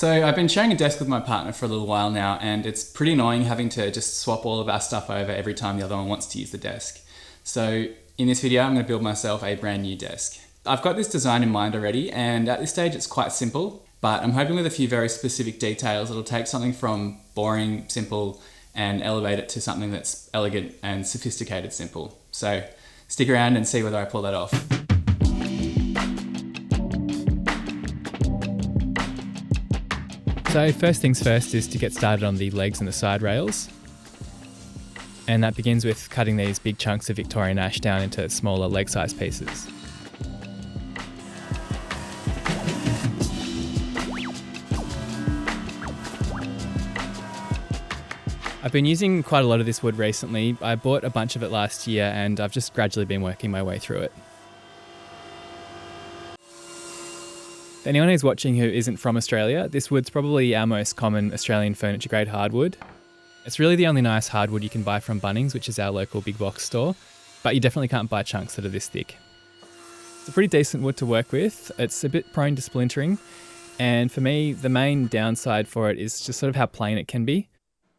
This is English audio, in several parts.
So I've been sharing a desk with my partner for a little while now, and it's pretty annoying having to just swap all of our stuff over every time the other one wants to use the desk. So in this video, I'm going to build myself a brand new desk. I've got this design in mind already, and at this stage it's quite simple, but I'm hoping with a few very specific details it'll take something from boring, simple, and elevate it to something that's elegant and sophisticated simple. So stick around and see whether I pull that off. So first things first is to get started on the legs and the side rails. And that begins with cutting these big chunks of Victorian ash down into smaller leg-sized pieces. I've been using quite a lot of this wood recently. I bought a bunch of it last year and I've just gradually been working my way through it. For anyone who's watching who isn't from Australia, this wood's probably our most common Australian furniture grade hardwood. It's really the only nice hardwood you can buy from Bunnings, which is our local big box store, but you definitely can't buy chunks that are this thick. It's a pretty decent wood to work with. It's a bit prone to splintering, and for me, the main downside for it is just sort of how plain it can be.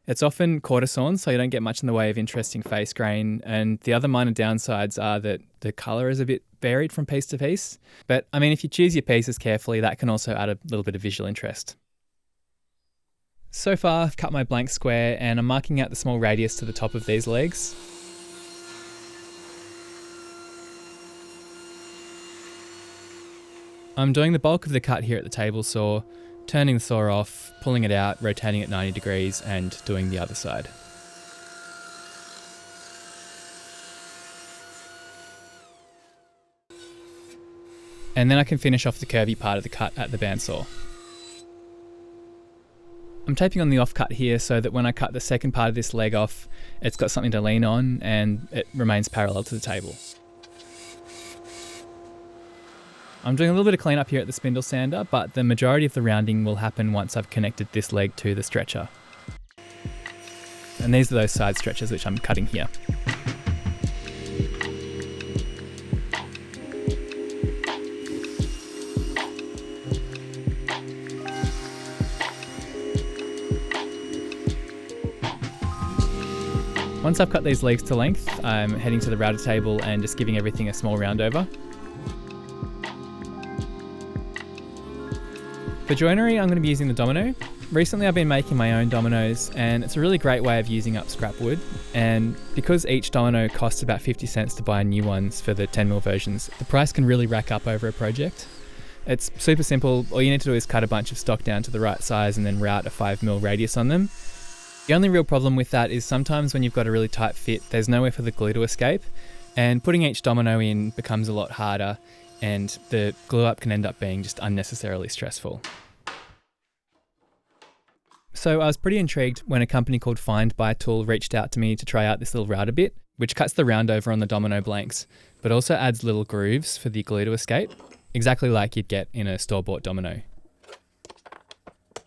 It's often quarter sawn, so you don't get much in the way of interesting face grain, and the other minor downsides are that the colour is a bit varied from piece to piece. But I mean, if you choose your pieces carefully, that can also add a little bit of visual interest. So far, I've cut my blank square and I'm marking out the small radius to the top of these legs. I'm doing the bulk of the cut here at the table saw, turning the saw off, pulling it out, rotating it 90 degrees and doing the other side. And then I can finish off the curvy part of the cut at the bandsaw. I'm taping on the offcut here so that when I cut the second part of this leg off, it's got something to lean on and it remains parallel to the table. I'm doing a little bit of cleanup here at the spindle sander, but the majority of the rounding will happen once I've connected this leg to the stretcher. And these are those side stretchers which I'm cutting here. Once I've cut these legs to length, I'm heading to the router table and just giving everything a small round over. For joinery, I'm going to be using the domino. Recently I've been making my own dominoes and it's a really great way of using up scrap wood, and because each domino costs about 50 cents to buy new ones for the 10mm versions, the price can really rack up over a project. It's super simple. All you need to do is cut a bunch of stock down to the right size and then route a 5mm radius on them. The only real problem with that is sometimes when you've got a really tight fit, there's nowhere for the glue to escape, and putting each domino in becomes a lot harder and the glue up can end up being just unnecessarily stressful. So I was pretty intrigued when a company called Findbuytool reached out to me to try out this little router bit, which cuts the round over on the domino blanks, but also adds little grooves for the glue to escape, exactly like you'd get in a store-bought domino.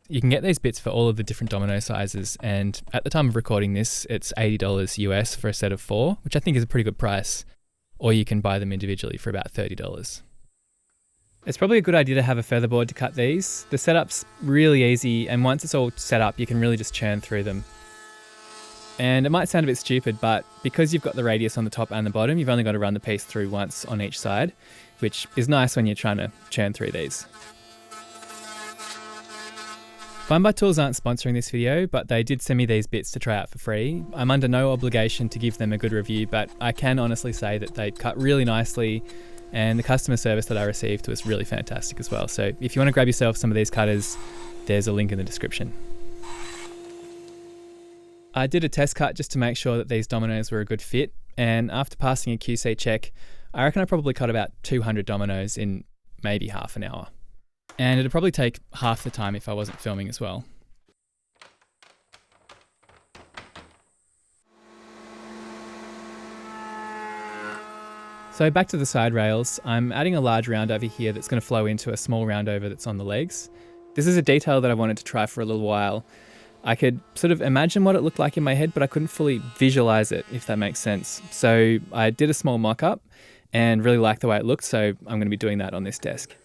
You can get these bits for all of the different domino sizes, and at the time of recording this, it's $80 US for a set of 4, which I think is a pretty good price, or you can buy them individually for about $30. It's probably a good idea to have a feather board to cut these. The setup's really easy, and once it's all set up, you can really just churn through them. And it might sound a bit stupid, but because you've got the radius on the top and the bottom, you've only got to run the piece through once on each side, which is nice when you're trying to churn through these. Findbuytools aren't sponsoring this video, but they did send me these bits to try out for free. I'm under no obligation to give them a good review, but I can honestly say that they cut really nicely, and the customer service that I received was really fantastic as well. So if you want to grab yourself some of these cutters, there's a link in the description. I did a test cut just to make sure that these dominoes were a good fit, and after passing a QC check, I reckon I probably cut about 200 dominoes in maybe half an hour. And it'd probably take half the time if I wasn't filming as well. So back to the side rails, I'm adding a large round over here that's going to flow into a small round over that's on the legs. This is a detail that I wanted to try for a little while. I could sort of imagine what it looked like in my head, but I couldn't fully visualize it, if that makes sense. So I did a small mock-up and really liked the way it looked, so I'm going to be doing that on this desk.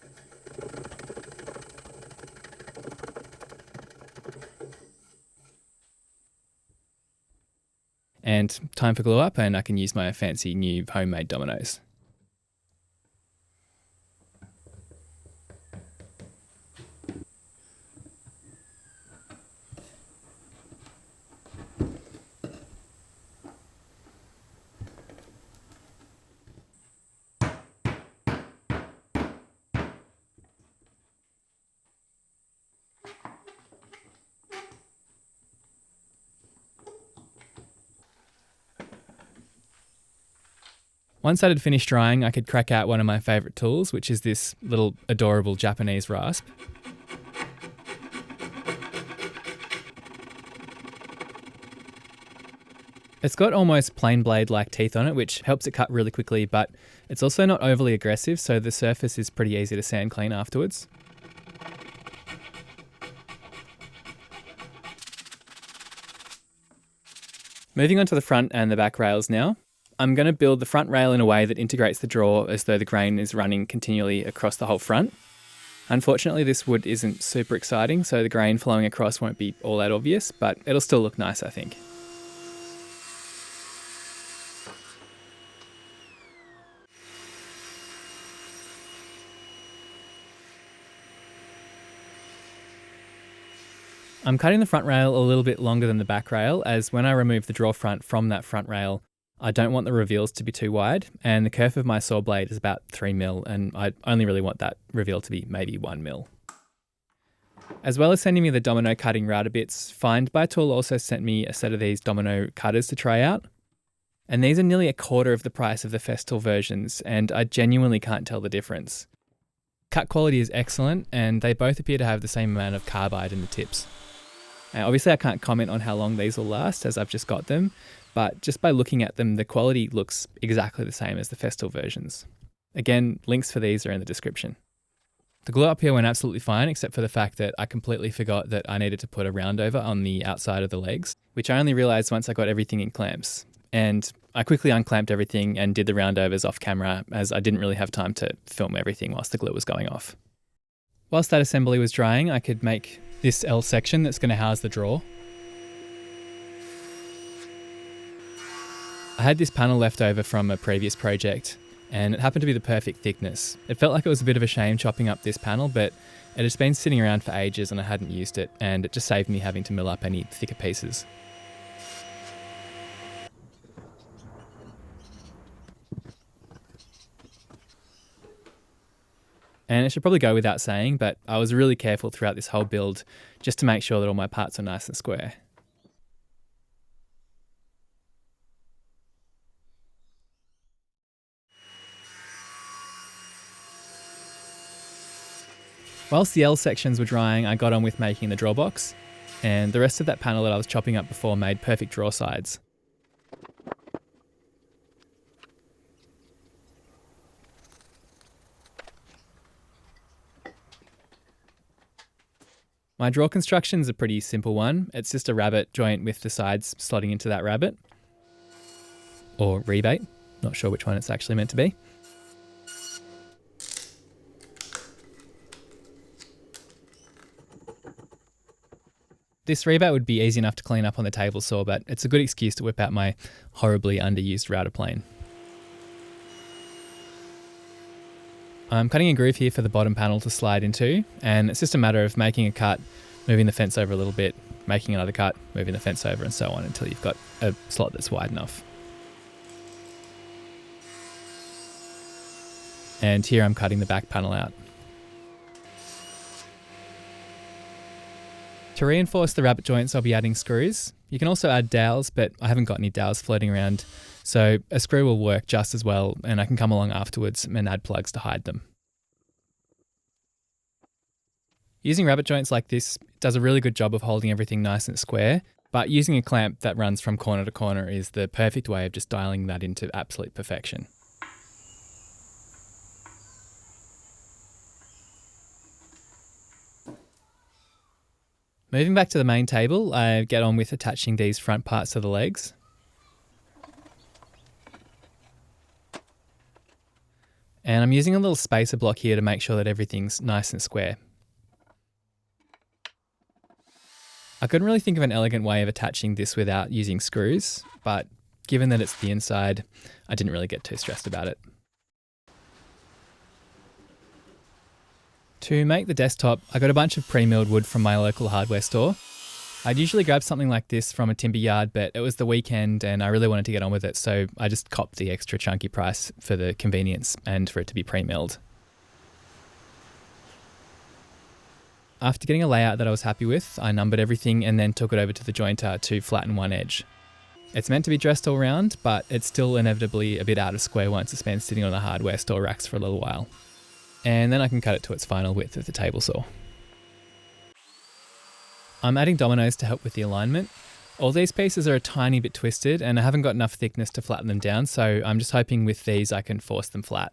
And time for glue up, and I can use my fancy new homemade dominoes. Once that had finished drying, I could crack out one of my favourite tools, which is this little adorable Japanese rasp. It's got almost plain blade-like teeth on it, which helps it cut really quickly, but it's also not overly aggressive, so the surface is pretty easy to sand clean afterwards. Moving on to the front and the back rails now. I'm going to build the front rail in a way that integrates the draw as though the grain is running continually across the whole front. Unfortunately, this wood isn't super exciting, so the grain flowing across won't be all that obvious, but it'll still look nice, I think. I'm cutting the front rail a little bit longer than the back rail, as when I remove the draw front from that front rail, I don't want the reveals to be too wide, and the kerf of my saw blade is about 3mm, and I only really want that reveal to be maybe 1mm. As well as sending me the domino cutting router bits, Findbuytool also sent me a set of these domino cutters to try out. And these are nearly a quarter of the price of the Festool versions, and I genuinely can't tell the difference. Cut quality is excellent, and they both appear to have the same amount of carbide in the tips. Now, obviously I can't comment on how long these will last as I've just got them, but just by looking at them, the quality looks exactly the same as the Festool versions. Again, links for these are in the description. The glue up here went absolutely fine, except for the fact that I completely forgot that I needed to put a round over on the outside of the legs, which I only realised once I got everything in clamps. And I quickly unclamped everything and did the round overs off camera, as I didn't really have time to film everything whilst the glue was going off. Whilst that assembly was drying, I could make this L section that's going to house the draw. I had this panel left over from a previous project, and it happened to be the perfect thickness. It felt like it was a bit of a shame chopping up this panel, but it had been sitting around for ages and I hadn't used it, and it just saved me having to mill up any thicker pieces. And it should probably go without saying, but I was really careful throughout this whole build just to make sure that all my parts are nice and square. Whilst the L sections were drying, I got on with making the draw box, and the rest of that panel that I was chopping up before made perfect draw sides. My draw construction is a pretty simple one. It's just a rabbet joint with the sides slotting into that rabbet. Or rebate, not sure which one it's actually meant to be. This rebate would be easy enough to clean up on the table saw, but it's a good excuse to whip out my horribly underused router plane. I'm cutting a groove here for the bottom panel to slide into, and it's just a matter of making a cut, moving the fence over a little bit, making another cut, moving the fence over, and so on until you've got a slot that's wide enough. And here I'm cutting the back panel out. To reinforce the rabbet joints, I'll be adding screws. You can also add dowels, but I haven't got any dowels floating around, so a screw will work just as well, and I can come along afterwards and add plugs to hide them. Using rabbet joints like this does a really good job of holding everything nice and square, but using a clamp that runs from corner to corner is the perfect way of just dialing that into absolute perfection. Moving back to the main table, I get on with attaching these front parts to the legs. And I'm using a little spacer block here to make sure that everything's nice and square. I couldn't really think of an elegant way of attaching this without using screws, but given that it's the inside, I didn't really get too stressed about it. To make the desktop, I got a bunch of pre-milled wood from my local hardware store. I'd usually grab something like this from a timber yard, but it was the weekend and I really wanted to get on with it, so I just copped the extra chunky price for the convenience and for it to be pre-milled. After getting a layout that I was happy with, I numbered everything and then took it over to the jointer to flatten one edge. It's meant to be dressed all round, but it's still inevitably a bit out of square once it's been sitting on the hardware store racks for a little while. And then I can cut it to its final width with the table saw. I'm adding dominoes to help with the alignment. All these pieces are a tiny bit twisted and I haven't got enough thickness to flatten them down, so I'm just hoping with these I can force them flat.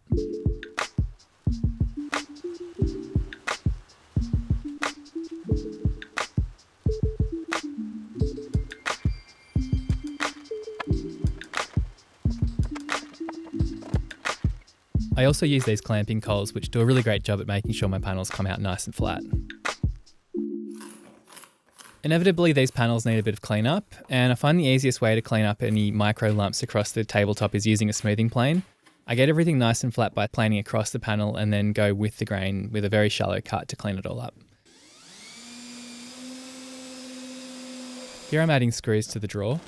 I also use these clamping coals, which do a really great job at making sure my panels come out nice and flat. Inevitably, these panels need a bit of cleanup, and I find the easiest way to clean up any micro lumps across the tabletop is using a smoothing plane. I get everything nice and flat by planing across the panel and then go with the grain with a very shallow cut to clean it all up. Here I'm adding screws to the drawer.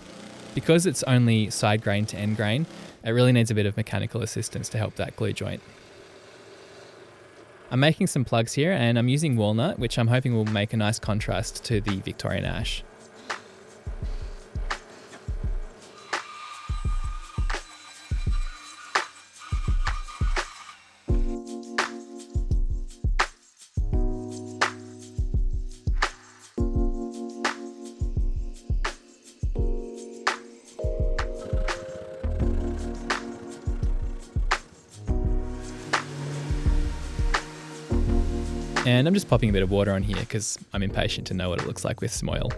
Because it's only side grain to end grain, it really needs a bit of mechanical assistance to help that glue joint. I'm making some plugs here and I'm using walnut, which I'm hoping will make a nice contrast to the Victorian ash. And I'm just popping a bit of water on here because I'm impatient to know what it looks like with some oil.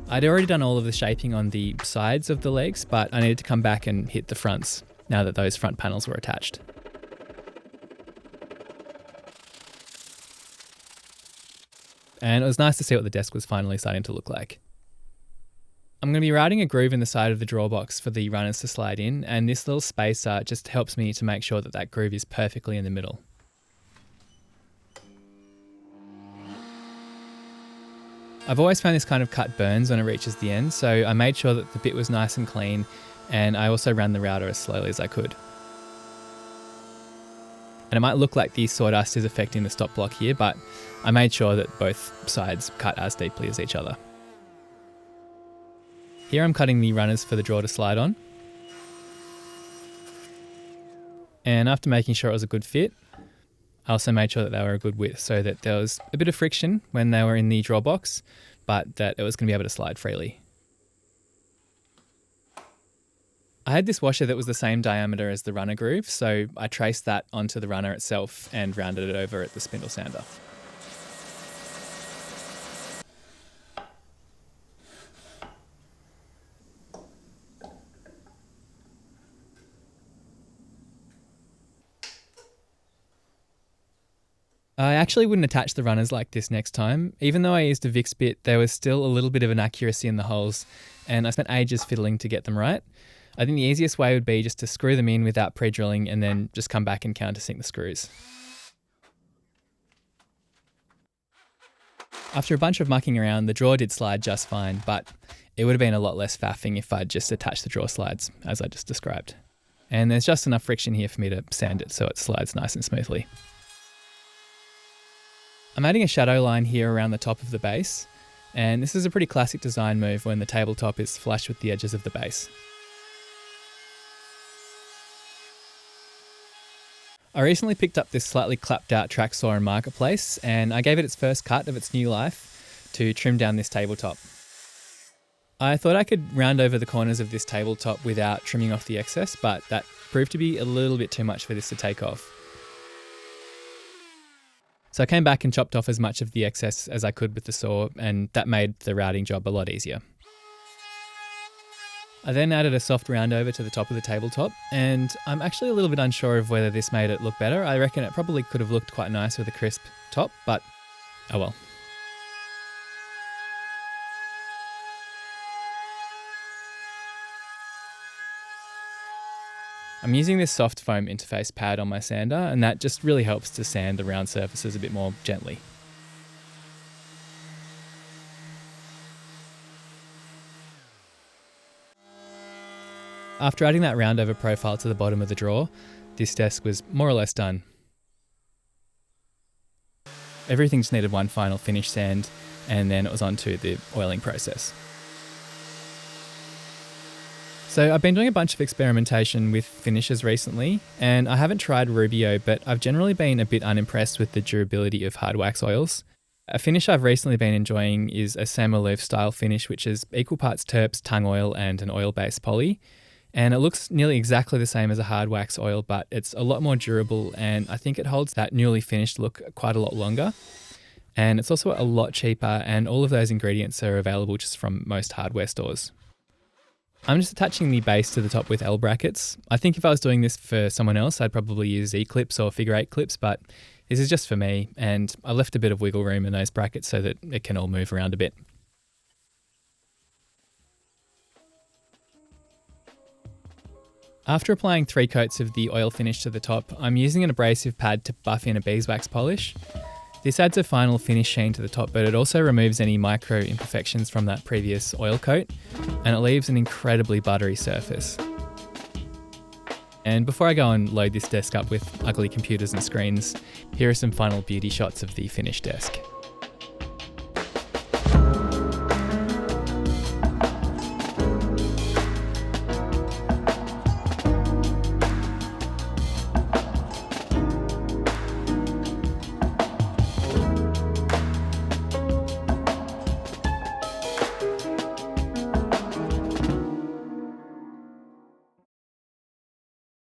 I'd already done all of the shaping on the sides of the legs, but I needed to come back and hit the fronts now that those front panels were attached. And it was nice to see what the desk was finally starting to look like. I'm going to be routing a groove in the side of the drawer box for the runners to slide in, and this little spacer just helps me to make sure that that groove is perfectly in the middle. I've always found this kind of cut burns when it reaches the end, so I made sure that the bit was nice and clean, and I also ran the router as slowly as I could. And it might look like the sawdust is affecting the stop block here, but I made sure that both sides cut as deeply as each other. Here I'm cutting the runners for the drawer to slide on. And after making sure it was a good fit, I also made sure that they were a good width so that there was a bit of friction when they were in the drawer box, but that it was going to be able to slide freely. I had this washer that was the same diameter as the runner groove, so I traced that onto the runner itself and rounded it over at the spindle sander. I actually wouldn't attach the runners like this next time. Even though I used a Vicks bit, there was still a little bit of inaccuracy in the holes, and I spent ages fiddling to get them right. I think the easiest way would be just to screw them in without pre-drilling and then just come back and countersink the screws. After a bunch of mucking around, the drawer did slide just fine, but it would have been a lot less faffing if I'd just attached the drawer slides, as I just described. And there's just enough friction here for me to sand it so it slides nice and smoothly. I'm adding a shadow line here around the top of the base, and this is a pretty classic design move when the tabletop is flush with the edges of the base. I recently picked up this slightly clapped out track saw in Marketplace, and I gave it its first cut of its new life to trim down this tabletop. I thought I could round over the corners of this tabletop without trimming off the excess, but that proved to be a little bit too much for this to take off. So I came back and chopped off as much of the excess as I could with the saw, and that made the routing job a lot easier. I then added a soft round over to the top of the tabletop, and I'm actually a little bit unsure of whether this made it look better. I reckon it probably could have looked quite nice with a crisp top, but oh well. I'm using this soft foam interface pad on my sander, and that just really helps to sand the round surfaces a bit more gently. After adding that round over profile to the bottom of the drawer, this desk was more or less done. Everything just needed one final finish sand, and then it was on to the oiling process. So I've been doing a bunch of experimentation with finishes recently, and I haven't tried Rubio, but I've generally been a bit unimpressed with the durability of hard wax oils. A finish I've recently been enjoying is a Saint Malouf style finish, which is equal parts terps, tung oil, and an oil-based poly. And it looks nearly exactly the same as a hard wax oil, but it's a lot more durable, and I think it holds that newly finished look quite a lot longer. And it's also a lot cheaper, and all of those ingredients are available just from most hardware stores. I'm just attaching the base to the top with L brackets. I think if I was doing this for someone else, I'd probably use Z-clips or figure 8 clips, but this is just for me, and I left a bit of wiggle room in those brackets so that it can all move around a bit. After applying 3 coats of the oil finish to the top, I'm using an abrasive pad to buff in a beeswax polish. This adds a final finish sheen to the top, but it also removes any micro imperfections from that previous oil coat, and it leaves an incredibly buttery surface. And before I go and load this desk up with ugly computers and screens, here are some final beauty shots of the finished desk.